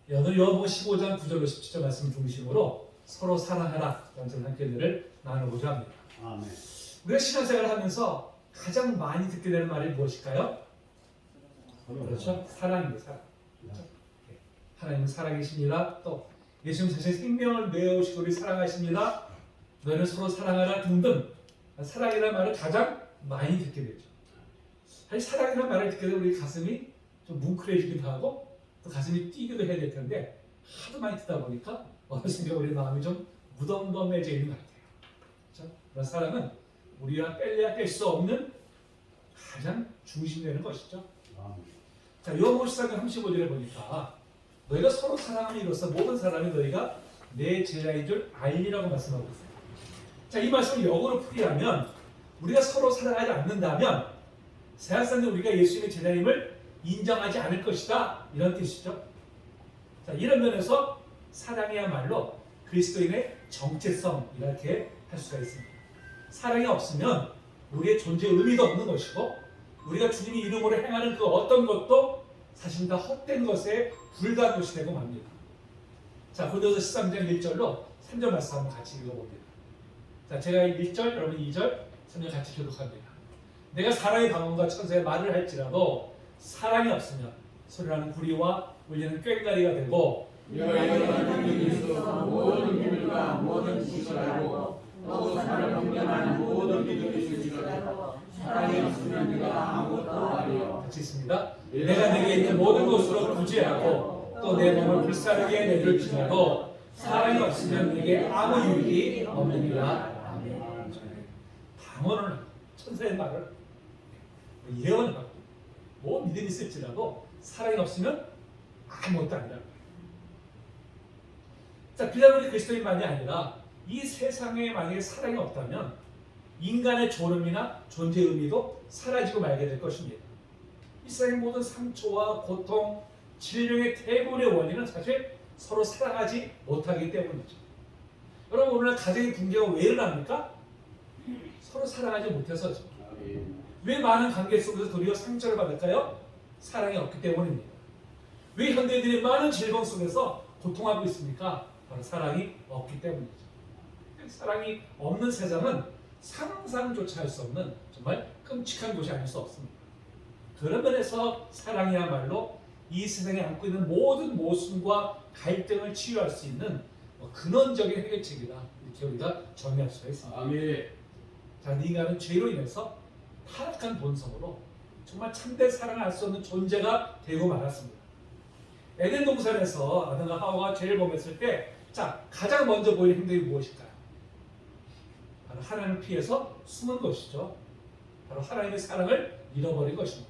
오늘 요한복음 15장 9절로 17절 말씀 중심으로 서로 사랑하라 라는 한편들을 나누고자 합니다. 아멘. 우리가 신앙생활을 하면서 가장 많이 듣게 되는 말이 무엇일까요? 그렇죠? 사랑입니다. 사랑. 그렇죠? 하나님은 사랑이십니다. 또 예수님 자신의 생명을 내어오시고 우리 사랑하십니다. 너희는 서로 사랑하라 등등 사랑이라는 말을 가장 많이 듣게 되죠. 사실 사랑이라는 말을 듣게 되면 우리 가슴이 좀 뭉클해지기도 하고 또 가슴이 뛰기도 해야 될 텐데 하도 많이 듣다 보니까 어느 순간 우리 마음이 좀 무덤덤해져 있는 것 같아요. 그렇죠? 그런 사랑은 우리가 뺄래야 뺄 수 없는 가장 중심되는 것이죠. 자, 요한복음 14장 35절에 보니까 너희가 서로 사랑함에 이로써 모든 사람이 너희가 내 제자인 줄 알리라고 말씀하고 있어요. 자, 이 말씀을 역으로 풀이하면 우리가 서로 사랑하지 않는다면 세상 사람들이 우리가 예수님의 제자임을 인정하지 않을 것이다 이런 뜻이죠. 자, 이런 면에서 사랑이야말로 그리스도인의 정체성 이렇게 할 수가 있습니다. 사랑이 없으면 우리의 존재의 의미도 없는 것이고 우리가 주님의 이름으로 행하는 그 어떤 것도 사실 다 헛된 것에 불과한 것이 되고 맙니다. 자, 고린도서 13장 1절로 3절 말씀 한번 같이 읽어봅니다. 자, 제가 1절, 여러분 2절, 3절 같이 교독합니다. 내가 사람의 방언과 천사의 말을 할지라도 사랑이 없으면 소리나는 구리와 울리는 꽹과리가 되고 너희는 그리스도 모든 비밀과 모든 지식을 알고 또 사람을 경험하는 모든 믿음이 있을 줄 알고 사랑이 없으면 네가 아무것도 아니요. 같이 있습니다. 내가 내게 있는 모든 것으로 구제하고 또 내 몸을 불사르게 내줄지라도 사랑이 없으면 내게 아무 유익이 없느니라. 방언을 천사의 말을 예언을 받고 뭐 믿음이 있을지라도 사랑이 없으면 아무것도 아니라. 자, 비단 우리 그리스도인만이 아니라 이 세상에 만약에 사랑이 없다면 인간의 존엄이나 존재 의미도 사라지고 말게 될 것입니다. 이 세상의 모든 상처와 고통, 질병의 대부분의 원인은 사실 서로 사랑하지 못하기 때문이죠. 여러분, 오늘날 가정의 붕괴가 왜 일어납니까? 서로 사랑하지 못해서죠. 왜 많은 관계 속에서 도리어 상처를 받을까요? 사랑이 없기 때문입니다. 왜 현대인들이 많은 질병 속에서 고통하고 있습니까? 바로 사랑이 없기 때문이죠. 사랑이 없는 세상은 상상조차 할 수 없는 정말 끔찍한 곳이 아닐 수 없습니다. 그런 면에서 사랑이야말로 이 세상에 안고 있는 모든 모순과 갈등을 치유할 수 있는 근원적인 해결책이다. 이렇게 우리가 정리할 수가 있습니다. 아멘. 자, 인간은 죄로 인해서 타락한 본성으로 정말 참된 사랑을 할 수 없는 존재가 되고 말았습니다. 에덴 동산에서 아담과 하와가 죄를 범했을 때, 자, 가장 먼저 보이는 행동이 무엇일까요? 바로 하나님을 피해서 숨은 것이죠. 바로 하나님의 사랑을 잃어버린 것입니다.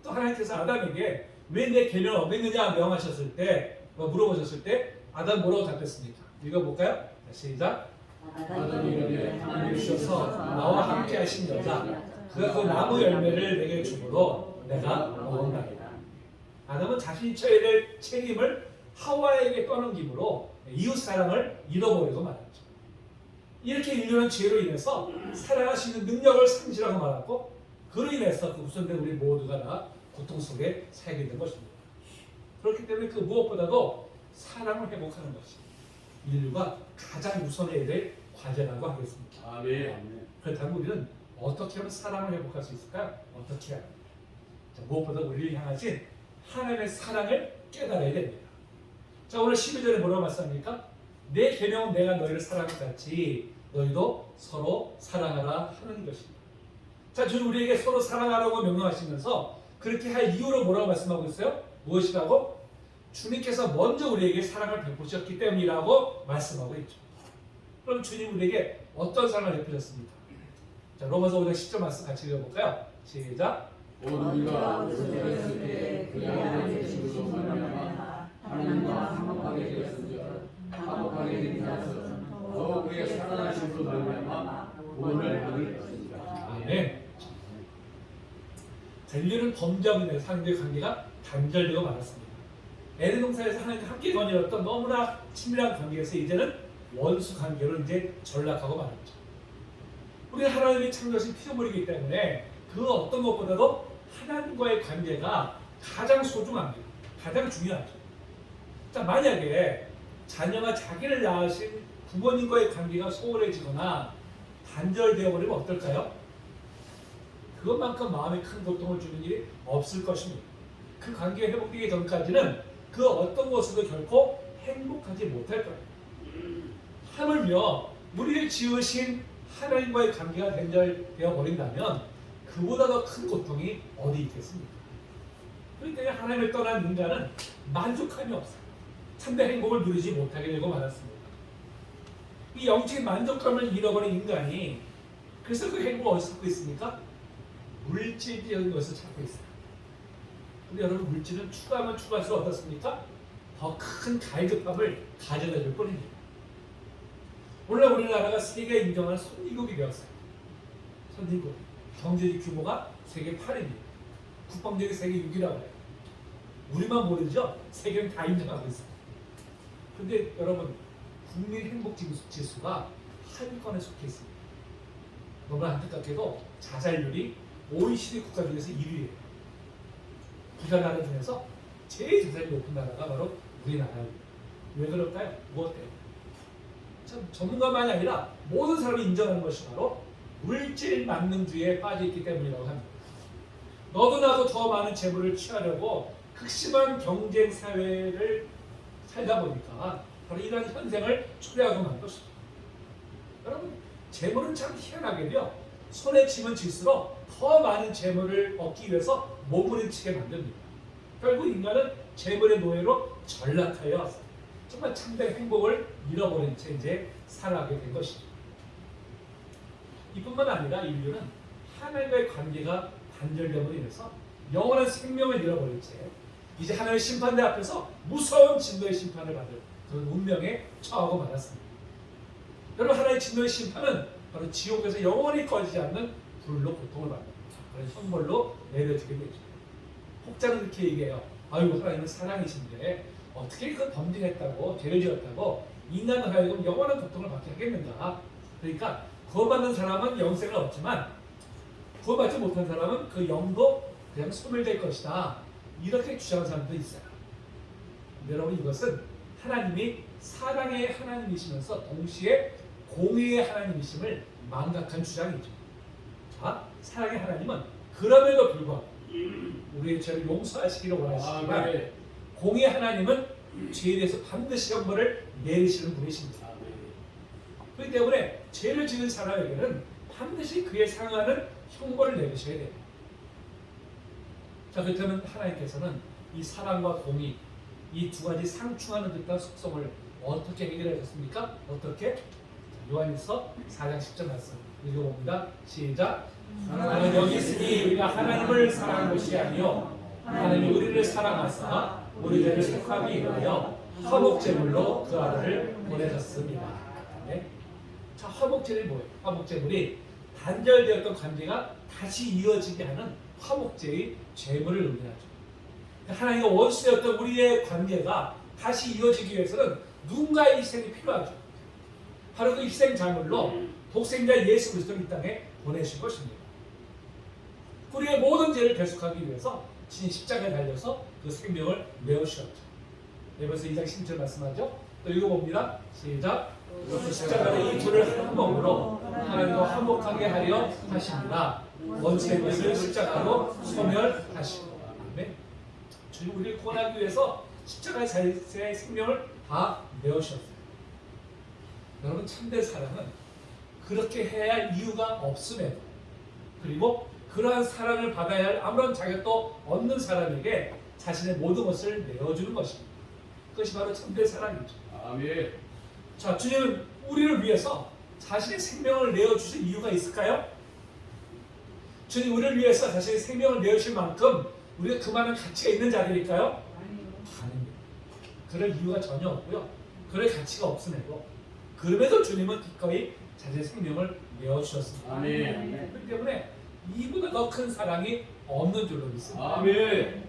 또 하나님께서 아담에게 왜 내 계명을 어겼느냐 명하셨을 때, 물어보셨을 때 아담 뭐라고 답했습니까? 읽어볼까요? 시작. 아담이 이르되 하나님께서 나와 함께 하신 여자 그가 그 나무 열매를 내게 주므로 내가 먹었나이다. 아담은 자신이 져야 될 책임을 하와에게 떠넘김으로 이웃 사랑을 잃어버리고 말았죠. 이렇게 인류는 죄로 인해서 사랑할 수 있는 능력을 상실하고 말았고 그로 인해서 그 후손된 우리 모두가 다 고통 속에 살게 된 것입니다. 그렇기 때문에 그 무엇보다도 사랑을 회복하는 것이 인류가 가장 우선해야 될 과제라고 하겠습니다. 아멘. 그렇다면 우리는 어떻게 하면 사랑을 회복할 수 있을까요? 어떻게 해야 합니까? 자, 무엇보다 우리를 향하신 하나님의 사랑을 깨달아야 됩니다. 자, 오늘 12절에 뭐라고 말씀합니까? 내 계명은 내가 너희를 사랑할 같이 너희도 서로 사랑하라 하는 것입니다. 자, 주님 우리에게 서로 사랑하라고 명령하시면서 그렇게 할 이유로 뭐라고 말씀하고 있어요? 무엇이라고? 주님께서 먼저 우리에게 사랑을 베푸셨기 때문이라고 말씀하고 있죠. 그럼 주님 우리에게 어떤 사랑을 베푸셨습니까? 자, 로마서 5장 10절 말씀 같이 읽어볼까요? 시작. 우리가 그리스도였을 때 그의 아들의 죽으심으로 말미암아 하나님과 화목하게 되었으며 화목하게 된 자는 더욱 그의 살아나심으로 말미암아 구원을 받을 것입니다. 아멘. 자, 인류는 범죄하고 인해서 하나님과의 관계가 단절되고 말았습니다. 에덴 동산에서 하나님과 함께 거닐었던 너무나 친밀한 관계에서 이제는 원수 관계로 이제 전락하고 말았죠. 우리는 하나님이 창조하신 피조물이기 때문에 그 어떤 것보다도 하나님과의 관계가 가장 소중합니다. 가장 중요하죠. 자, 만약에 자녀가 자기를 낳으신 부모님과의 관계가 소홀해지거나 단절되어 버리면 어떨까요? 그것만큼 마음에 큰 고통을 주는 일이 없을 것입니다. 그 관계가 회복되기 전까지는 그 어떤 것으로도 결코 행복하지 못할 거예요. 하물며 우리를 지으신 하나님과의 관계가 단절되어 버린다면 그보다 더 큰 고통이 어디 있겠습니까? 그러니까 하나님을 떠난 인간은 만족함이 없어요. 참된 행복을 누리지 못하게 되고 말았습니다. 이 영적인 만족감을 잃어버린 인간이 그래서 그 행복을 어디서 찾고 있습니까? 물질적인 것을 찾고 있어요. 근데 여러분, 물질은 추가하면 추가할수록 어떻습니까? 더 큰 갈급함을 가져다 줄 뿐입니다. 오늘 우리나라가 세계 인정하는 선진국이 되었어요. 선진국. 경제적 규모가 세계 8위입니다. 국방력이 세계 6위라고 해요. 우리만 모르죠? 세계는 다 인정하고 있어요. 근데 여러분, 국민 행복 지수가 하위권에 속해 있습니다. 너무나 안타깝게도 자살률이 OECD 국가 중에서 1위예요. 부자 나라 중에서 제일 자살률이 높은 나라가 바로 우리나라입니다. 왜 그럴까요? 무엇 때문에? 참 전문가만이 아니라 모든 사람이 인정하는 것이 바로 물질 만능주의에 빠져 있기 때문이라고 합니다. 너도 나도 더 많은 재물을 취하려고 극심한 경쟁 사회를 살다 보니까 바로 이런 현상을 초래하고 만 것이죠. 여러분, 재물은 참 희한하게요. 손에 쥐면 쥘수록 더 많은 재물을 얻기 위해서 몸부림치게 만듭니다. 결국 인간은 재물의 노예로 전락하여 정말 참된 행복을 잃어버린 채 이제 살아가게 된 것이죠. 이뿐만 아니라 인류는 하나님과의 관계가 단절됨으로 인해서 영원한 생명을 잃어버린 채 이제 하나님의 심판대 앞에서 무서운 진노의 심판을 받을 그런 운명에 처하고 말았습니다. 여러분, 하나님의 진노의 심판은 바로 지옥에서 영원히 꺼지지 않는 불로 고통을 받는 그런 형벌로 내려지게 되죠. 혹자는 이렇게 얘기해요. 아이고, 하나님은 사랑이신데 어떻게 그 범죄했다고 죄를 지었다고 인간을 하여금 영원한 고통을 받게 하겠는가. 그러니까 구원받는 사람은 영생을 얻지만 구원받지 못한 사람은 그 영도 그냥 소멸될 것이다. 이렇게 주장하는 사람도 있어요. 여러분, 이것은 하나님이 사랑의 하나님이시면서 동시에 공의의 하나님이심을 망각한 주장이죠. 자, 사랑의 하나님은 그럼에도 불구하고 우리의 죄를 용서하시기를 원하시지만 공의의 하나님은 죄에 대해서 반드시 형벌을 내리시는 분이십니다. 그렇기 때문에 죄를 지은 사람에게는 반드시 그에 상하는 형벌을 내리셔야 돼요. 자, 그렇다면 하나님께서는 이 사랑과 공의, 이 두 가지 상충하는 듯한 속성을 어떻게 해결하셨습니까? 어떻게? 요한일서 4장 10절 말씀 읽어봅니다. 시작. 나는 여기 있으니 우리가 하나님을 사랑한 것이 아니요 하나님이 우리를 사랑하사 우리 죄를 속하기 위하여 화목제물로 그 아들을 보내셨습니다. 네? 자, 화목제물이 뭐예요? 화목제물이 단절되었던 관계가 다시 이어지게 하는 화목제의 제물을 의미하죠. 하나님과 원수였던 우리의 관계가 다시 이어지기 위해서는 누군가의 희생이 필요하죠. 바로 그 희생 자물로 독생자 예수 그리스도를 이 땅에 보내신 것입니다. 우리의 모든 죄를 대속하기 위해서 진 십자가에 달려서 그 생명을 내어주셨죠. 에베소 2장 10절 말씀하죠. 또 읽어봅니다. 시작. 십자가의 이 둘을 한 몸으로 하나님과 화목하게 하려 하십니다. 원수의 것을 십자가로 소멸하시고. 아멘. 주님 우리를 구원하기 위해서 십자가의 자신의 생명을 다 내어주셨어요. 여러분, 참된 사랑은 그렇게 해야 할 이유가 없음에도, 그리고 그러한 사랑을 받아야 할 아무런 자격도 없는 사람에게 자신의 모든 것을 내어주는 것입니다. 그것이 바로 참된 사랑이죠. 아멘. 자, 주님은 우리를 위해서 자신의 생명을 내어주실 이유가 있을까요? 주님 우리를 위해서 자신의 생명을 내어주실 만큼 우리가 그 많은 가치가 있는 자들일까요? 아닙니다. 그럴 이유가 전혀 없고요. 그럴 가치가 없음에도 그럼에도 주님은 기꺼이 자신의 생명을 내어주셨습니다. 아멘. 그렇기 때문에 이보다 더 큰 사랑이 없는 줄로 믿습니다. 아멘.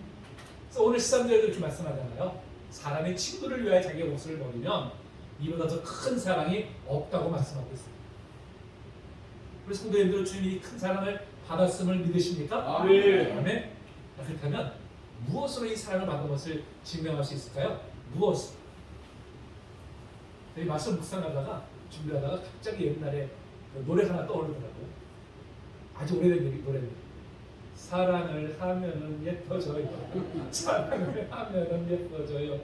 그래서 오늘 13절에도 이렇게 말씀하잖아요. 사람의 친구를 위하여 자기의 목숨을 버리면 이보다 더 큰 사랑이 없다고 말씀하고 있습니다. 우리 성도님들은 주님이 큰 사랑을 받았음을 믿으십니까? 아멘. 아멘. 그렇다면 무엇으로 이 사랑을 받은 것을 증명할 수 있을까요? 누웠어. 이 말씀 묵상하다가 준비하다가 갑자기 옛날에 노래 하나 떠오르더라고요. 아주 오래된 노래인데 사랑을 하면은 예뻐져요. 사랑을 하면은 예뻐져요.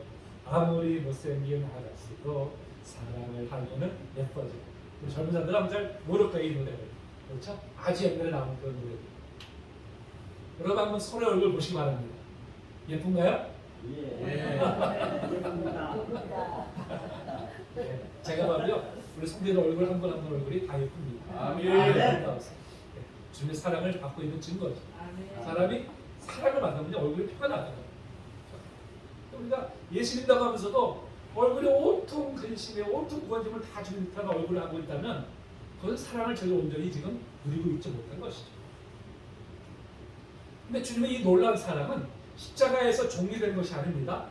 아무리 못생긴 아가씨도 사랑을 하면은 예뻐져요. 우리 젊은 사람들 아무 잘 모를 거예요, 이 노래를. 그렇죠? 아주 옛날에 나온 그런 노래. 여러분 한번 서로의 얼굴 보시기 바랍니다. 예쁜가요? 예. 네, 제가 봐도요 우리 성대의 얼굴 한 분 한 분 얼굴이 다 예쁩니다. 아멘. 주님의 사랑을 받고 있는 증거죠. 아멘. 사람이 사랑을 받으면 얼굴이 표가 나거든요. 우리가 예수 믿다고 하면서도 얼굴에 온통 근심에 온통 구원심을 다 주는 듯한 얼굴을 하고 있다면 그것은 사랑을 저희 온전히 지금 누리고 있지 못한 것이죠. 근데 주님의 이 놀라운 사랑은 십자가에서 종료된 것이 아닙니다.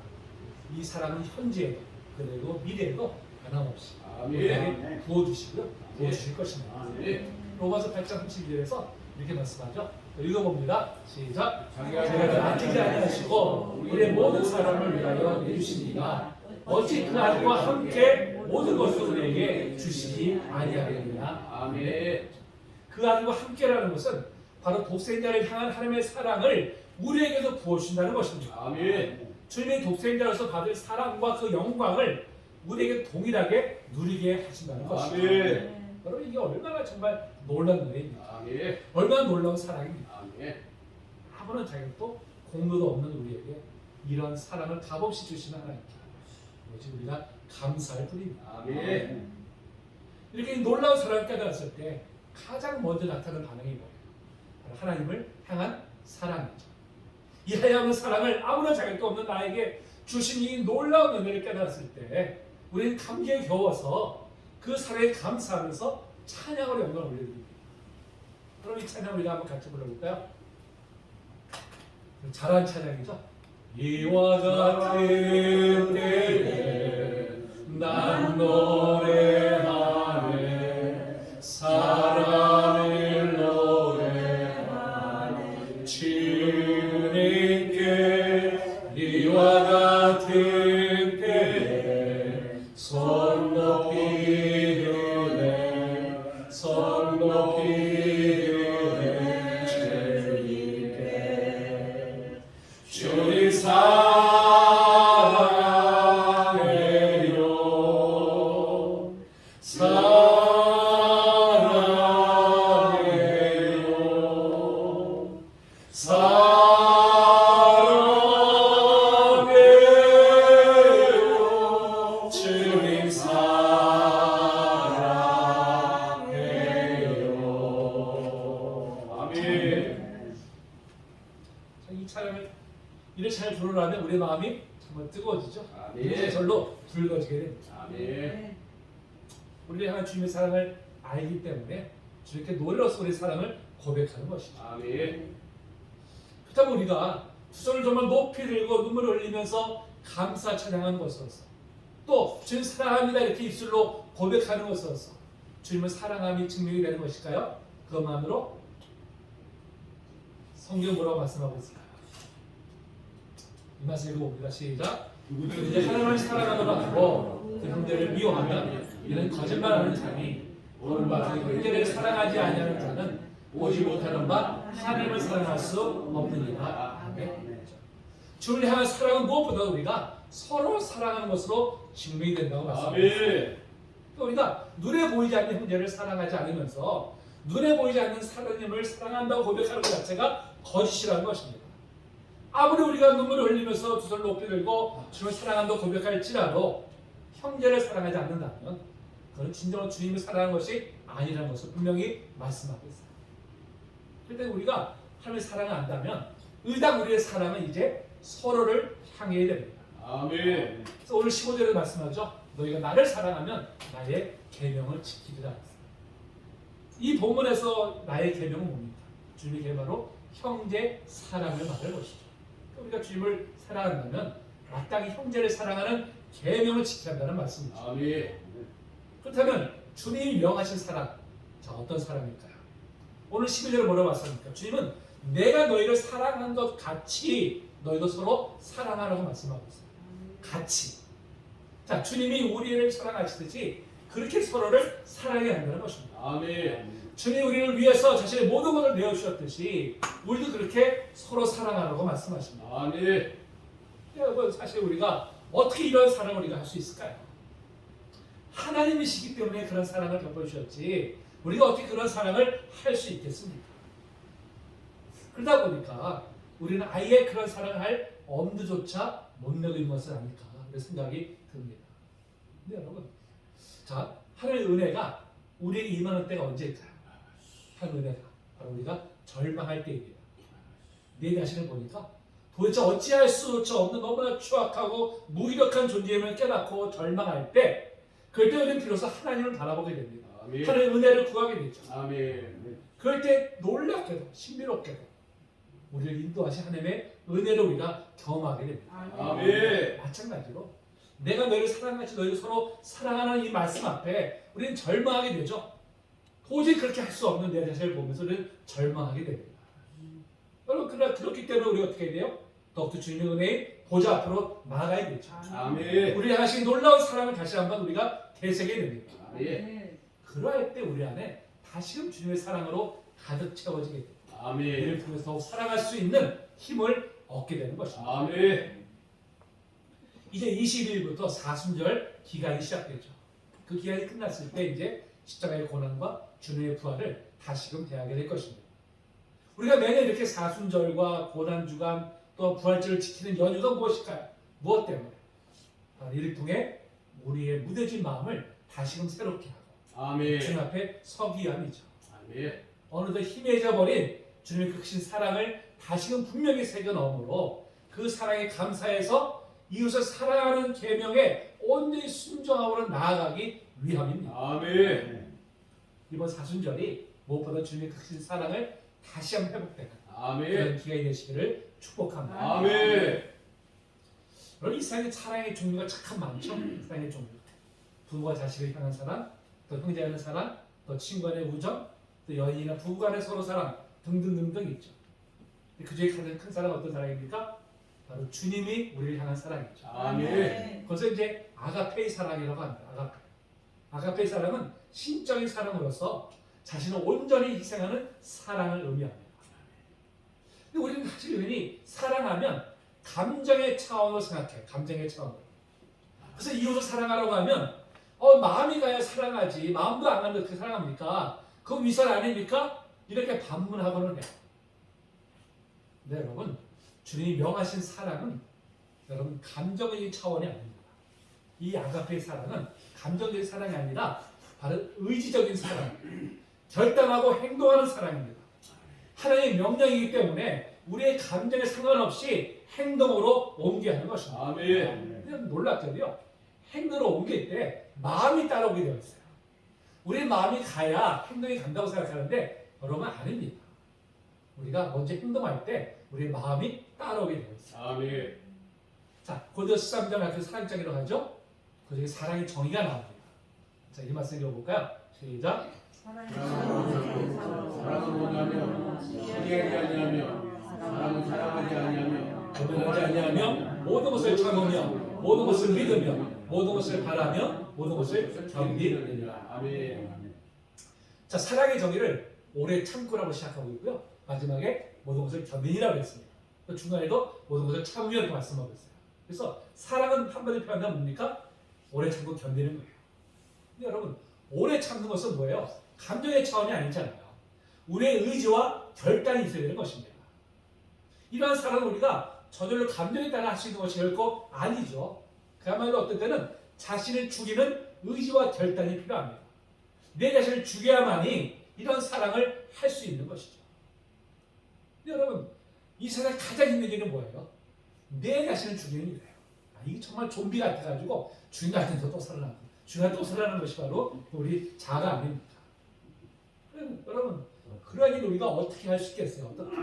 이 사랑은 현재에도 그리고 미래에도 변함없이 우리에게 부어주시고요. 부어주실 것입니다. 로마서 8장 32절에서 이렇게 말씀하죠. 읽어봅니다. 시작. 자기가 아끼지 아니하시고 우리의 모든 사람을 위하여 내주시니가 어찌 그 아들과 함께 모든 것을 우리에게 주시지 아니하느냐. 아멘. 그 아들과 함께라는 것은 바로 독생자를 향한 하나님의 사랑을 우리에게도 부어주신다는 것입니다. 아멘. 주님이 독생자로서 받을 사랑과 그 영광을 우리에게 동일하게 누리게 하신다는 것입니다. 아멘. 여러분 이게 얼마나 정말 놀라운 은혜입니다. 아멘. 얼마나 놀라운 사랑입니다. 아멘. 아무런 자격도 공로도 없는 우리에게 이런 사랑을 값없이 주시는 하나님께 오직 우리가 감사할 뿐입니다. 아멘. 이렇게 놀라운 사랑을 깨달았을 때 가장 먼저 나타나는 반응이 뭐예요? 바로 하나님을 향한 사랑이죠. 이 하나님의 사랑을 아무런 자격도 없는 나에게 주신 이 놀라운 은혜를 깨달았을 때 우리는 감기에 겨워서 그 사랑에 감사하면서 찬양으로 영광을 올려드립니다. 그럼 이 찬양 우리가 한번 같이 불러볼까요? 잘한 찬양이죠. 이와 같은 때에 난 노래하네 사랑을 노래하네 주님께 이와 같은 때에 손 높이 드네 손 높이 드네 주님께 주님 사랑해요 사랑해요 사랑해요 주님 사랑해요 아멘. 이 찬양을 이를 잘 부르라면 우리의 마음이 정말 뜨거워지죠. 아멘. 절로 붉어지게 됩니다. 아멘. 우리를 향한 주님의 사랑을 알기 때문에 주님께 노래로서 우리의 사랑을 고백하는 것이죠. 아멘. 그렇다면 우리가 두 손을 정말 높이 들고 눈물을 흘리면서 감사 찬양하는 것으로서 또 주님 사랑합니다 이렇게 입술로 고백하는 것으로서 주님을 사랑함이 증명이 되는 것일까요? 그것만으로 성경 뭐라고 말씀하고 있을까요? 이 말씀 읽어봅니다. 시작. 이제 하나님을 사랑하노라 하고 그 형제를 미워하면 이는 거짓말하는 자니 오는 바 그 형제를 사랑하지 아니하는 자는 오지 못하는 바 하나님을 사랑할 수 없느니라. 아멘. 주를 향한 사랑은 무엇보다 우리가 서로 사랑하는 것으로 증명이 된다고 말씀합니다. 아멘. 우리가 눈에 보이지 않는 형제를 사랑하지 않으면서 눈에 보이지 않는 하나님을 사랑한다고 고백하는 것 자체가 거짓이라는 것입니다. 아무리 우리가 눈물을 흘리면서 두 손을 높이 들고 주님을 사랑한다고 고백할지라도 형제를 사랑하지 않는다면 그건 진정한 주님을 사랑하는 것이 아니라는 것을 분명히 말씀하고 있어요. 그런데 우리가 하나님을 사랑을 안다면 의당 우리의 사랑은 이제 서로를 향해야 됩니다. 아멘. 그래서 오늘 15절에 말씀하죠. 너희가 나를 사랑하면 나의 계명을 지키리라. 이 본문에서 나의 계명은 뭡니까? 주님의 계명 바로 형제 사랑을 말하는 것이죠. 우리가 주님을 사랑한다면 마땅히 형제를 사랑하는 계명을 지켜야 한다는 말씀이죠. 아멘. 그렇다면 주님이 명하신 사랑, 자 어떤 사랑일까요? 오늘 11절에 뭐라고 말씀합니까? 주님은 내가 너희를 사랑한 것 같이 너희도 서로 사랑하라고 말씀하고 있어요. 같이. 자, 주님이 우리를 사랑하시듯이 그렇게 서로를 사랑해야 한다는 것입니다. 아멘. 주님이 우리를 위해서 자신의 모든 것을 내어주셨듯이 우리도 그렇게 서로 사랑하라고 말씀하십니다. 아멘. 여러분, 사실 우리가 어떻게 이런 사랑을 우리가 할 수 있을까요? 하나님이시기 때문에 그런 사랑을 베풀으셨지 우리가 어떻게 그런 사랑을 할 수 있겠습니까? 그러다 보니까 우리는 아예 그런 사랑을 할 엄두조차 못 내고 있는 것은 아닐까 그런 생각이 듭니다. 근데 여러분, 자, 하늘의 은혜가 우리에게 임하는 때가 언제일까요? 하늘의 은혜가 바로 우리가 절망할 때입니다. 내 자신을 보니까 도대체 어찌할 수 없는 너무나 추악하고 무기력한 존재임을 깨닫고 절망할 때, 그럴 때 우리는 비로소 하나님을 바라보게 됩니다. 아멘. 하나님의 은혜를 구하게 되죠. 아멘. 그럴 때 놀랍게도 신비롭게도 우리를 인도하신 하나님의 은혜를 우리가 경험하게 됩니다. 아멘. 마찬가지로 내가 너희를 사랑하지 너희를 서로 사랑하는 이 말씀 앞에 우리는 절망하게 되죠. 도저히 그렇게 할 수 없는 내 자신을 보면서 우리는 절망하게 됩니다. 여러분, 그렇기 때문에 우리가 어떻게 해야 돼요? 더욱더 주님의 은혜의 보좌 앞으로 나아가야 되죠. 아멘. 우리 향하신 놀라운 사랑을 다시 한번 우리가 되새겨야 됩니다. 아멘. 그러할 때 우리 안에 다시금 주님의 사랑으로 가득 채워지게 됩니다. 아멘. 이를 통해서 더욱 사랑할 수 있는 힘을 얻게 되는 것입니다. 아멘. 이제 20일부터 사순절 기간이 시작되죠. 그 기간이 끝났을 때 이제 십자가의 고난과 주님의 부활을 다시금 대하게 될 것입니다. 우리가 매년 이렇게 사순절과 고난주간 또 부활절을 지키는 연유가 무엇일까요? 무엇 때문에? 바로 이를 통해 우리의 무뎌진 마음을 다시금 새롭게 하고 아멘. 주님 앞에 서기 위함이죠. 아멘. 어느덧 희미해져 버린 주님의 크신 사랑을 다시금 분명히 새겨 넣음으로 그 사랑에 감사해서 이웃을 사랑하는 계명에 온전히 순종하고 나아가기 위함입니다. 아멘. 이번 사순절이 무엇보다 주님의 크신 사랑을 다시 한번 회복되는 아멘. 그런 기간이 되시기를 축복합니다. 아멘. 여러분, 이 세상에 사랑의 종류가 참 많죠. 사랑의 종류. 부모가 자식을 향한 사랑, 또 형제 간의 사랑, 또 친구 간의 우정, 또 연인이나 부부 간의 서로 사랑 등등등등 있죠. 그 중에 가장 큰 사랑은 어떤 사랑입니까? 바로 주님이 우리를 향한 사랑이죠. 아멘. 그래서 이제 아가페의 사랑이라고 합니다. 아가페의 사랑은 신적인 사랑으로서 자신을 온전히 희생하는 사랑을 의미합니다. 근데 우리는 사실 흔히 사랑하면 감정의 차원으로 생각해요. 감정의 차원으로. 그래서 이웃을 사랑하라고 하면 마음이 가야 사랑하지 마음도 안 가는데 어떻게 사랑합니까? 그건 위선 아닙니까? 이렇게 반문하고는 해요. 네, 여러분, 주님이 명하신 사랑은 여러분 감정의 차원이 아닙니다. 이 아가페의 사랑은 감정적인 사랑이 아니라 바로 의지적인 사랑, 결단하고 행동하는 사랑입니다. 하나님의 명령이기 때문에 우리의 감정에 상관없이 행동으로 옮겨야 하는 것입니다. 아멘. 그냥 놀랍게도요, 행동으로 옮길 때 마음이 따라오게 되어 있어요. 우리의 마음이 가야 행동이 간다고 생각하는데 여러분 아닙니다. 우리가 먼저 행동할 때 우리의 마음이 따라오게 되어 있어요. 아멘. 자, 고린도서 13장 앞에 사랑장이라고 하죠. 그 중에 사랑의 정의가 나옵니다. 자, 이 말씀 읽어볼까요? 시작. 사랑은 뭐냐면 시기하지 아니하며 사랑은 사랑하지 아니하며 거듭나지 아니하며 모든 것을 참으며 모든 것을 믿으며 모든 것을 바라며 모든 것을 견디느니라. 아멘. 자, 사랑의 정의를 오래 참고라고 시작하고 있고요. 마지막에 모든 것을 견디니라고 했습니다. 또 중간에도 모든 것을 참으며 이렇게 말씀하고 있어요. 그래서 사랑은 한마디로 표현하면 뭡니까? 오래 참고 견디는 거예요. 근데 여러분, 오래 참는 것은 뭐예요? 감정의 차원이 아니잖아요. 우리의 의지와 결단이 있어야 되는 것입니다. 이러한 사랑은 우리가 저절로 감정에 따라 할 수 있는 것이 결코 아니죠. 그야말로 어떤 때는 자신을 죽이는 의지와 결단이 필요합니다. 내 자신을 죽여야만이 이런 사랑을 할 수 있는 것이죠. 근데 여러분, 이 세상에 가장 힘든 일은 뭐예요? 내 자신을 죽이는 일이에요. 이게 정말 좀비 같아가지고 죽인 것 같은데 또 살아나고 죽인 또 살아나는 것이 바로 우리 자가 아닙니까? 여러분, 그러한 일을 우리가 어떻게 할 수 있겠어요? 어떻게?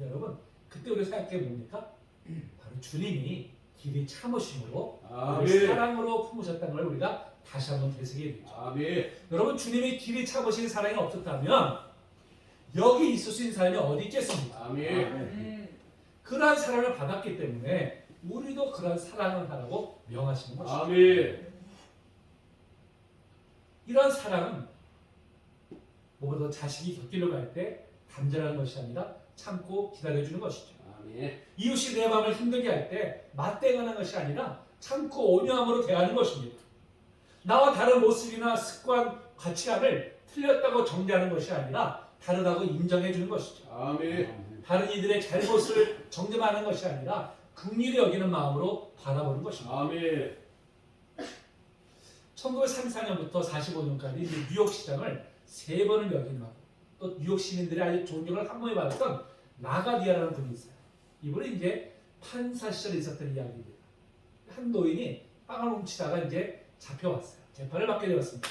여러분, 그때 우리가 생각해 봅니까? 바로 주님이 길이 참으심으로 아멘. 사랑으로 품으셨다는 걸 우리가 다시 한번 되새기게 되죠. 아멘. 여러분, 주님이 길이 참으신 사랑이 없었다면 여기 있을 수 있는 사람이 어디 있겠습니까? 아멘. 그러한 사랑을 받았기 때문에 우리도 그런 사랑을 하라고 명하시는 것입니다. 아멘. 이런 사랑은 무엇보다 자식이 곁길로 갈 때 단절하는 것이 아니라 참고 기다려주는 것이죠. 아멘. 이웃이 내 마음을 힘들게 할 때 맞대응하는 것이 아니라 참고 온유함으로 대하는 것입니다. 나와 다른 모습이나 습관, 가치관을 틀렸다고 정죄하는 것이 아니라 다르다고 인정해 주는 것이죠. 아멘. 다른 이들의 잘못을 정죄하는 것이 아니라 긍휼히 여기는 마음으로 바라보는 것입니다. 아멘. 1934년부터 45년까지 뉴욕 시장을 3번을 역임하고 또 뉴욕 시민들의 아주 존경을 한 번에 받았던 라가디아라는 분이 있어요. 이분은 이제 판사 시절에 있었던 이야기입니다. 한 노인이 빵을 훔치다가 이제 잡혀왔어요. 재판을 받게 되었습니다.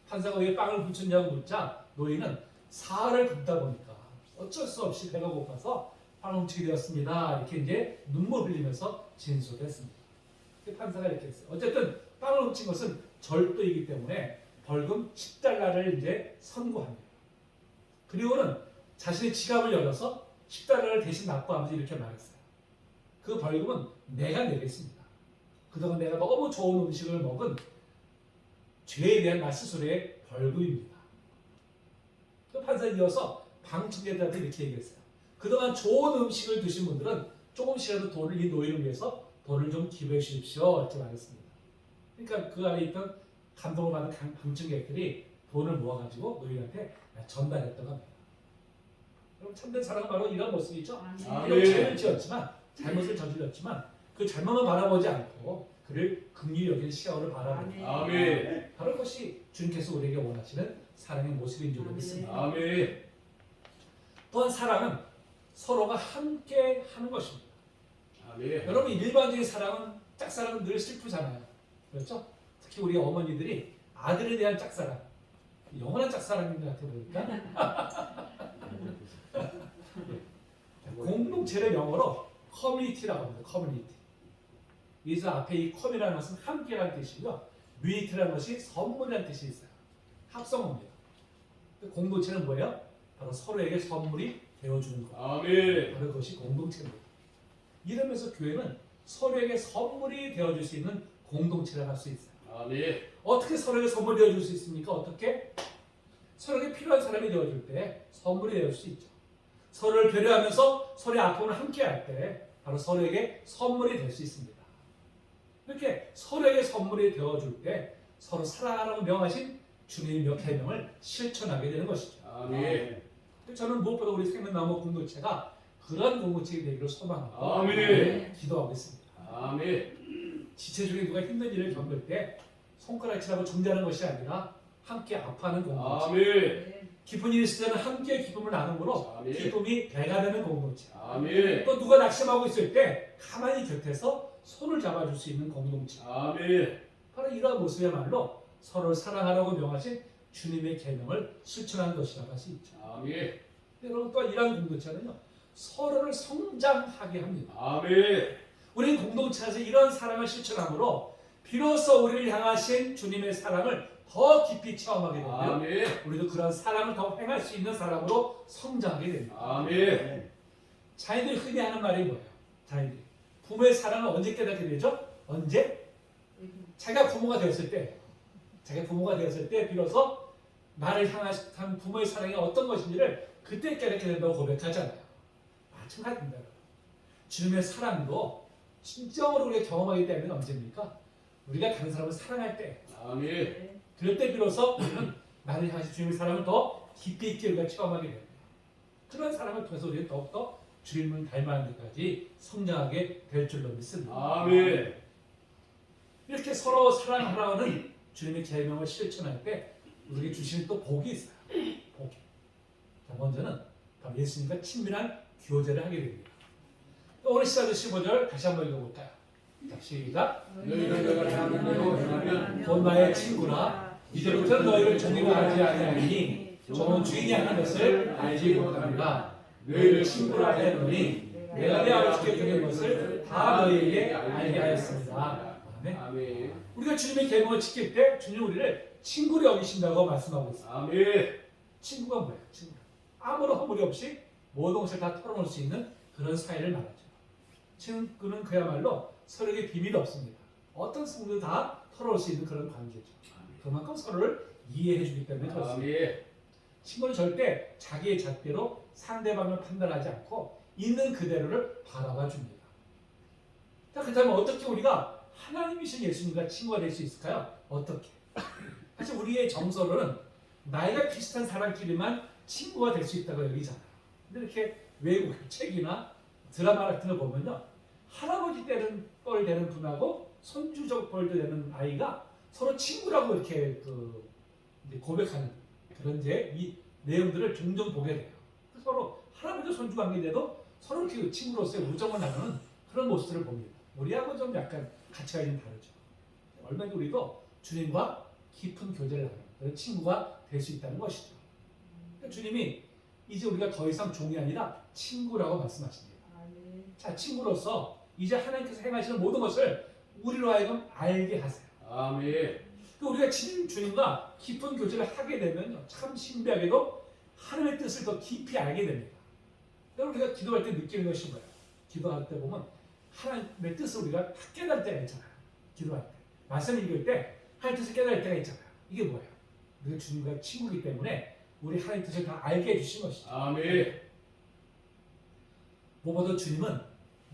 판사가 왜 빵을 훔쳤냐고 묻자 노인은 사활을 굶다 보니까 어쩔 수 없이 배가 고파서 빵을 훔치게 되었습니다. 이렇게 이제 눈물 흘리면서 진술을 했습니다. 판사가 이렇게 했어요. 어쨌든 빵을 훔친 것은 절도이기 때문에 벌금 10달러를 이제 선고합니다. 그리고는 자신의 지갑을 열어서 10달러를 대신 납부하면서 이렇게 말했어요. 그 벌금은 내가 내겠습니다. 그동안 내가 너무 좋은 음식을 먹은 죄에 대한 나 스스로의 벌금입니다. 그 판사는 이어서 방청객들한테 이렇게 얘기했어요. 그동안 좋은 음식을 드신 분들은 조금씩이라도 돈을 이 노인을 위해서 돈을 좀 기부해 주십시오. 이렇게 말했습니다. 그러니까 그 안에 있던 감동을 받은 방청객들이 돈을 모아가지고 노인한테 전달했다고 합니다. 여러분 참된 사랑은 바로 이런 모습이죠. 아멘. 죄를 지었지만 잘못을 저질렀지만 그 잘못만 바라보지 않고 그를 긍휼히 여기는 시야를 바라보는 아멘. 바로 그것이 주님께서 우리에게 원하시는 사랑의 모습인 줄 믿습니다. 아멘. 또한 사랑은 서로가 함께 하는 것입니다. 아멘. 여러분 일반적인 사랑은 짝사랑은 늘 슬프잖아요. 그렇죠? 특히 우리 어머니들이 아들에 대한 짝사랑 영원한 짝사랑인 것 같아 보니까 공동체를 영어로 커뮤니티라고 합니다. 커뮤니티. 여기서 앞에 이 커뮤라는 것은 함께라는 뜻이고요. 뮤니티라는 것이 선물이라는 뜻이 있어요. 합성어입니다. 공동체는 뭐예요? 바로 서로에게 선물이 되어주는 것. 아멘. 바로 그것이 공동체입니다. 이러면서 교회는 서로에게 선물이 되어줄 수 있는 공동체를 할 수 있어요. 아멘. 어떻게 서로에게 선물이 되어줄 수 있습니까? 어떻게? 서로에게 필요한 사람이 되어줄 때 선물이 되어줄 수 있죠. 서로를 배려하면서 서로의 아픔을 함께 할 때 바로 서로에게 선물이 될 수 있습니다. 이렇게 서로에게 선물이 되어줄 때 서로 사랑하라고 명하신 주님의 몇 계명을 실천하게 되는 것이죠. 아멘. 저는 무엇보다 우리 생명나무 공동체가 그런 공동체가 되기를 소망하고 아멘. 기도하고 있습니다. 아멘. 지체 중에 누가 힘든 일을 겪을 때 손가락질하고 중재하는 것이 아니라 함께 아파하는 공동체. 아멘. 기쁜 일이 있을 때는 함께 기쁨을 나눔으로 아멘. 기쁨이 배가 되는 공동체. 아멘. 또 누가 낙심하고 있을 때 가만히 곁에서 손을 잡아줄 수 있는 공동체. 아멘. 바로 이러한 모습이야말로 서로를 사랑하라고 명하신 주님의 계명을 실천하는 것이라고 할 수 있죠. 아멘. 여러분 또한 이러한 공동체는요 서로를 성장하게 합니다. 아멘. 우리는 공동체에서 이런 사랑을 실천함으로 비로소 우리를 향하신 주님의 사랑을 더 깊이 체험하게 되고요. 아멘. 우리도 그런 사랑을 더 행할 수 있는 사람으로 성장하게 됩니다. 아멘. 자녀들이 흔히 하는 말이 뭐예요? 자녀들이 부모의 사랑을 언제 깨닫게 되죠? 언제? 자기가 부모가 되었을 때, 자기가 부모가 되었을 때 비로소 나를 향한 부모의 사랑이 어떤 것인지를 그때 깨닫게 된다고 고백하잖아요. 마찬가지입니다. 주님의 사랑도 진정으로 우리가 경험하기 때문에 언제입니까? 우리가 다른 사람을 사랑할 때, 아멘. 그럴 때 비로소 우리는 나를 향하신 주님의 사랑을 더 깊이 있게 우리가 체험하게 됩니다. 그런 사랑을 통해서 우리는 더욱더 주님을 닮아가는 데까지 성장하게 될 줄로 믿습니다. 아멘. 이렇게 서로 사랑하라는 주님의 계명을 실천할 때 우리에게 주시는 또 복이 있어요. 복이. 자, 먼저는 바로 예수님과 친밀한 교제를 하게 됩니다. 오늘 14절 15절 다시 한번 읽어볼까요? 자, 시작. 너희가 내가 향하는 대로 행하면 곧 나의 친구라 이제부터 너희를 종이라 하지 아니하니 종은 주인이 하는 것을 알지 못합니다. 너희를 친구라 하였노니 내가 내 아버지께 드린 것을 다 너희에게 알게 하였습니다. 아멘. 아멘. 우리가 주님의 계명을 지킬 때 주님 우리를 친구로 여기신다고 말씀하고 있습니다. 아멘. 친구가 뭐예요? 친구. 아무런 허물이 없이 모든 것을 다 털어놓을 수 있는 그런 사이를 말하죠. 친구는 그야말로 서로에게 비밀이 없습니다. 어떤 승부도 다 털어올 수 있는 그런 관계죠. 그만큼 서로를 이해해주기 때문에 그렇습니다. 친구는 절대 자기의 잣대로 상대방을 판단하지 않고 있는 그대로를 바라봐 줍니다. 자, 그렇다면 어떻게 우리가 하나님이신 예수님과 친구가 될 수 있을까요? 어떻게? 사실 우리의 정서로는 나이가 비슷한 사람끼리만 친구가 될 수 있다고 여기잖아요. 근데 이렇게 외국 책이나 드라마 같은 거 보면요, 할아버지 뻘 되는 분하고 손주적 뻘 되는 아이가 서로 친구라고 이렇게 이제 고백하는 그런 이제 이 내용들을 종종 보게 돼요. 서로 할아버지 손주 관계인데도 서로 이렇게 친구로서의 우정을 나누는 그런 모습들을 봅니다. 우리하고 좀 약간 가치가 좀 다르죠. 얼마나 우리도 주님과 깊은 교제를 하는 그런 친구가 될 수 있다는 것이죠. 그러니까 주님이 이제 우리가 더 이상 종이 아니라 친구라고 말씀하십니다. 자, 친구로서 이제 하나님께서 행하시는 모든 것을 우리로 하여금 알게 하세요. 아멘. 우리가 주님과 깊은 교제를 하게 되면 참 신비하게도 하나님의 뜻을 더 깊이 알게 됩니다. 여러분, 우리가 기도할 때 느끼는 것이 뭐예요? 기도할 때 보면 하나님의 뜻을 우리가 깨달을 때가 있잖아요. 기도할 때. 말씀 읽을 때 하나님의 뜻을 깨달을 때가 있잖아요. 이게 뭐예요? 우리가 주님과 친구이기 때문에 우리 하나님의 뜻을 다 알게 해주신 것이죠. 아멘. 무엇보다 주님은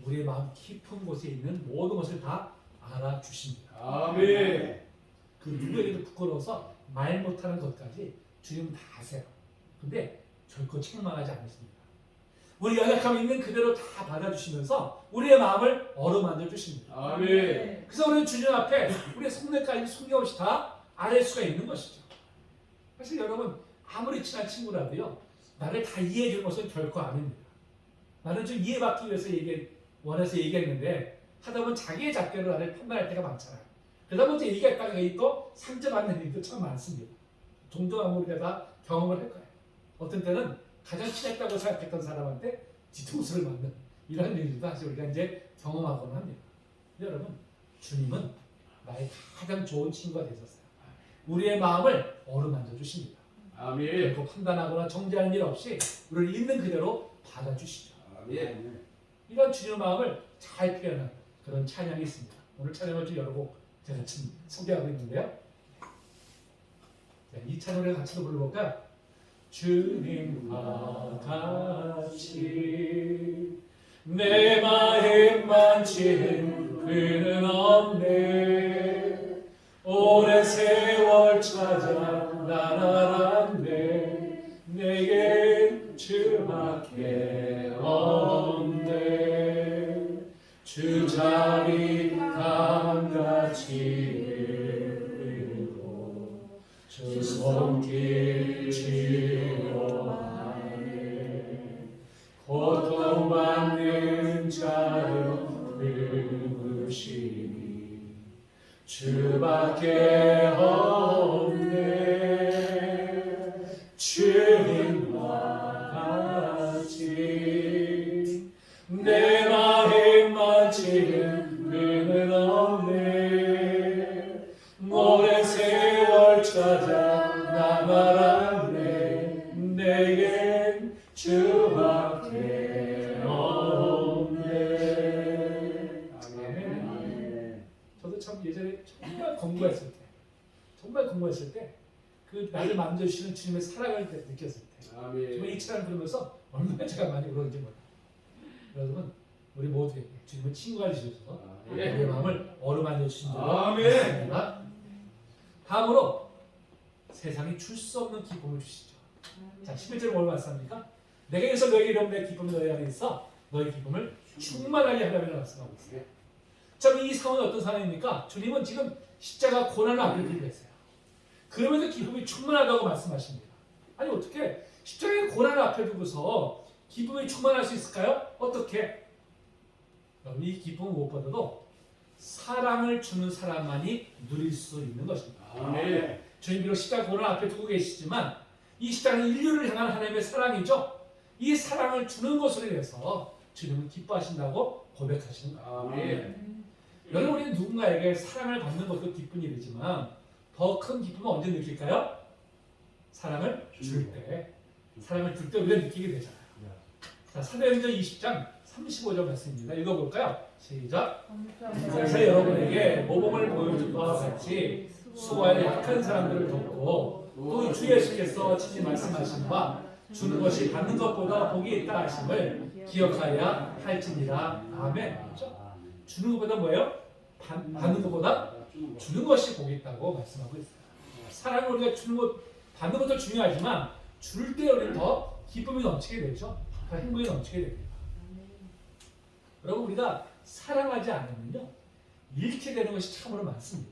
우리의 마음 깊은 곳에 있는 모든 것을 다 알아주십니다. 아멘. 그 누구에게도 부끄러워서 말 못하는 것까지 주님은 다 아세요. 근데 결코 책망하지 않으십니다. 우리 연약함이 있는 그대로 다 받아주시면서 우리의 마음을 어루만져 주십니다. 아멘. 그래서 우리는 주님 앞에 우리의 속내까지 숨김없이 다 알 수가 있는 것이죠. 사실 여러분, 아무리 친한 친구라도요, 나를 다 이해해 주는 것은 결코 아닙니다. 나는 좀 이해받기 위해서 원해서 얘기했는데 하다 보면 자기의 잣대로 나를 판단할 때가 많잖아요. 그러다 보면 얘기했다가 또 상처받는 일도 참 많습니다. 종종 우리가 다 경험을 할 거예요. 어떤 때는 가장 친했다고 생각했던 사람한테 뒤통수를 맞는 이런 일도 사실 우리가 이제 경험하곤 합니다. 여러분, 주님은 나의 가장 좋은 친구가 되셨어요. 우리의 마음을 어루만져 주십니다. 아멘. 결코 판단하거나 정죄하는 일 없이 우리를 있는 그대로 받아주시죠. 아멘. 이런 주님의 마음을 잘 표현한 그런 찬양이 있습니다. 오늘 찬양을 좀 여러 곡 제가 지금 소개하고 있는데요. 이 찬양을 같이 불러볼까요? 주님과 같이 내 마음 만지는 그는 없네. 오랜 세월 찾아 난 알았네. 내겐 주밖에 없네. 주 자리 감같이 흐르고 주 손길 지워하네. 고통받는 자를 부르시니 주밖에 없네. 주님과 같이 내 마음 만지는 그는 없네. 오랜 세월 찾아 나 말았네. 내겐 주밖에 없네. 아멘. 저도 참 예전에 정말 공부했을 때 그 나를 만져주시는 주님의 사랑을 느꼈을 때 정말 이 찬양을 부르면서 얼마나 제가 많이 울었는지 몰라요. 여러분, 우리 모두에게 주님은 친구가 되셔서 우리의 마음을 어루만져 주신 줄 믿습니다. 다음으로 세상이 줄 수 없는 기쁨을 주시죠. 자, 11절 뭘 말씀합니까? 내가 여기서 너에게 이런 내 기쁨이 너희 안에 있어 너희 기쁨을 충만하게 하라고 말씀하고 있어요. 자, 이 상황은 어떤 상황입니까? 주님은 지금 십자가 고난을 앞에 두고 계세요. 그러면서 기쁨이 충만하다고 말씀하십니다. 아니, 어떻게 십자가의 고난을 앞에 두고서 기쁨이 충만할 수 있을까요? 어떻게? 이 기쁨은 무엇보다도 사랑을 주는 사람만이 누릴 수 있는 것입니다. 아멘. 주님 비록 십자가 고난 앞에 두고 계시지만 이 십자가는 인류를 향한 하나님의 사랑이죠. 이 사랑을 주는 것으로 인해서 주님은 기뻐하신다고 고백하시는 거예요. 아멘. 여러분, 우리는 누군가에게 사랑을 받는 것도 기쁜 일이지만 더 큰 기쁨은 언제 느낄까요? 사랑을 줄 때. 사랑을 줄 때 우리가 느끼게 되잖아요. 자, 사도행전 20장 35절 말씀입니다. 읽어볼까요? 시작. 그래서 여러분에게 모범을 보여줄 것과 같이 수고하여 약한 사람들을 돕고 또 주 예수께서 친히 말씀하신 바 주는 것이 받는 것보다 복이 있다 하심을 기억하여야 할지니라. 아멘. 그렇죠? 주는 것보다 뭐예요? 받는 것보다 주는 것이 복이 있다고 말씀하고 있어요. 사랑을 우리가 주는 것, 받는 것도 중요하지만 줄 때 우리는 더 기쁨이 넘치게 되죠. 더 행복이 넘치게 됩니다. 여러분, 우리가 사랑하지 않으면요 잃게 되는 것이 참으로 많습니다.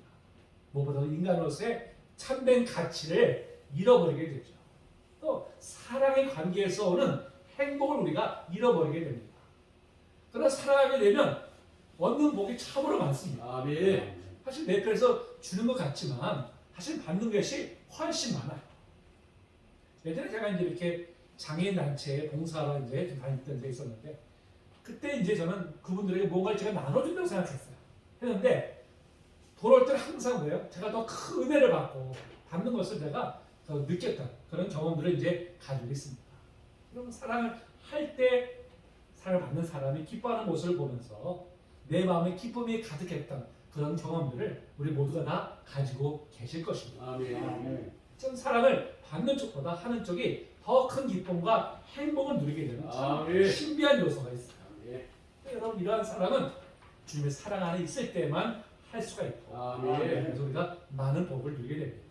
무엇보다도 인간으로서의 참된 가치를 잃어버리게 되죠. 또 사랑의 관계에서 오는 행복을 우리가 잃어버리게 됩니다. 그러나 사랑하게 되면 얻는 복이 참으로 많습니다. 아멘. 사실 내 편에서 주는 것 같지만 사실 받는 것이 훨씬 많아요. 예전에 제가 이제 이렇게 장애인 단체에 봉사하러 이제 좀 다녔던 데 있었는데 그때 이제 저는 그분들에게 뭔가를 제가 나눠준다고 생각했어요. 했는데 돌아올 때는 항상 뭐예요? 제가 더 큰 은혜를 받고 받는 것을 내가 더 느꼈던 그런 경험들을 이제 가지고 있습니다. 그럼 사랑을 할 때 사랑을 받는 사람이 기뻐하는 모습을 보면서 내 마음에 기쁨이 가득했던 그런 경험들을 우리 모두가 다 가지고 계실 것입니다. 아멘. 전 사랑을 받는 쪽보다 하는 쪽이 더 큰 기쁨과 행복을 누리게 되는 참 신비한 요소가 있어요. 여러분, 이러한 사랑은 주님의 사랑 안에 있을 때만 할 수가 있고 그래서 우리가 많은 복을 누리게 됩니다.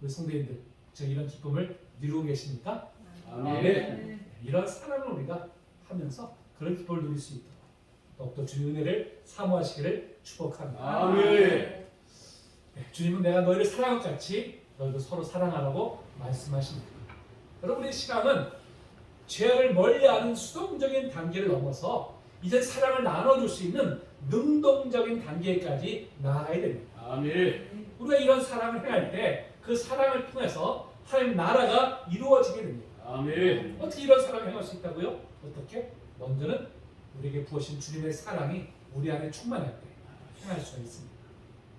우리 성도님들, 저 이런 기쁨을 누리고 계십니까? 아멘. 이런 사랑을 우리가 하면서 그런 기쁨을 누릴 수 있도록 더욱더 주님의 은혜를 사모하시기를 축복합니다. 아멘. 네, 주님은 내가 너희를 사랑한 것 같이 너희도 서로 사랑하라고 말씀하십니다. 여러분의 시간은 죄를 멀리하는 수동적인 단계를 넘어서 이제 사랑을 나눠줄 수 있는 능동적인 단계까지 나아가야 됩니다. 아멘. 우리가 이런 사랑을 행할 때 그 사랑을 통해서 하나님 나라가 이루어지게 됩니다. 아멘. 어떻게 이런 사랑을 행할 수 있다고요? 어떻게? 먼저는 우리에게 부어신 주님의 사랑이 우리 안에 충만할 때 행할 수가 있습니다.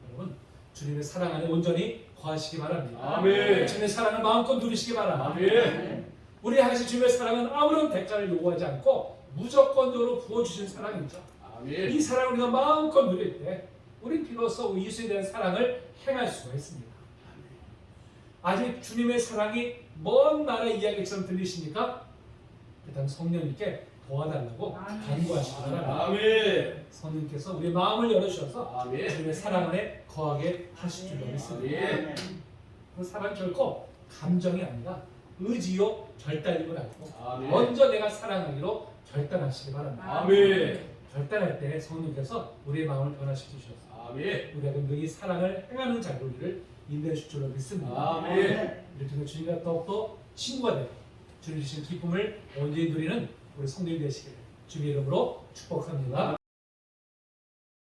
여러분, 주님의 사랑 안에 온전히 거하시기 바랍니다. 아멘. 주님의 사랑을 마음껏 누리시기 바랍니다. 아멘. 우리 향하신 주님의 사랑은 아무런 대가를 요구하지 않고 무조건적으로 부어주신 사랑이죠. 아멘. 이 사랑을 우리가 마음껏 누릴 때 우리 비로소 예수에 대한 사랑을 행할 수가 있습니다. 아직 주님의 사랑이 먼 나라의 이야기처럼 들리십니까? 일단 성령님께 도와달라고 간구하시기 바랍니다. 아멘. 성령님께서 우리의 마음을 열어주셔서 아멘. 주님의 사랑 안에 거하게 하실 줄 믿습니다. 아멘. 그 사랑 결코 감정이 아니라 의지요 결단임을 알고 아멘. 먼저 내가 사랑하기로 결단하시기 바랍니다. 아멘. 결단할 때 성령님께서 우리의 마음을 변화시켜 주셔서 아멘. 우리가 늘 이 사랑을 행하는 자료를 인도해 줄 줄로 믿습니다. 아멘. 이를 통해 주님과 더욱더 친구가 되고 주님 주신 기쁨을 온전히 누리는 우리 성도님 되시기를 주님의 이름으로 축복합니다.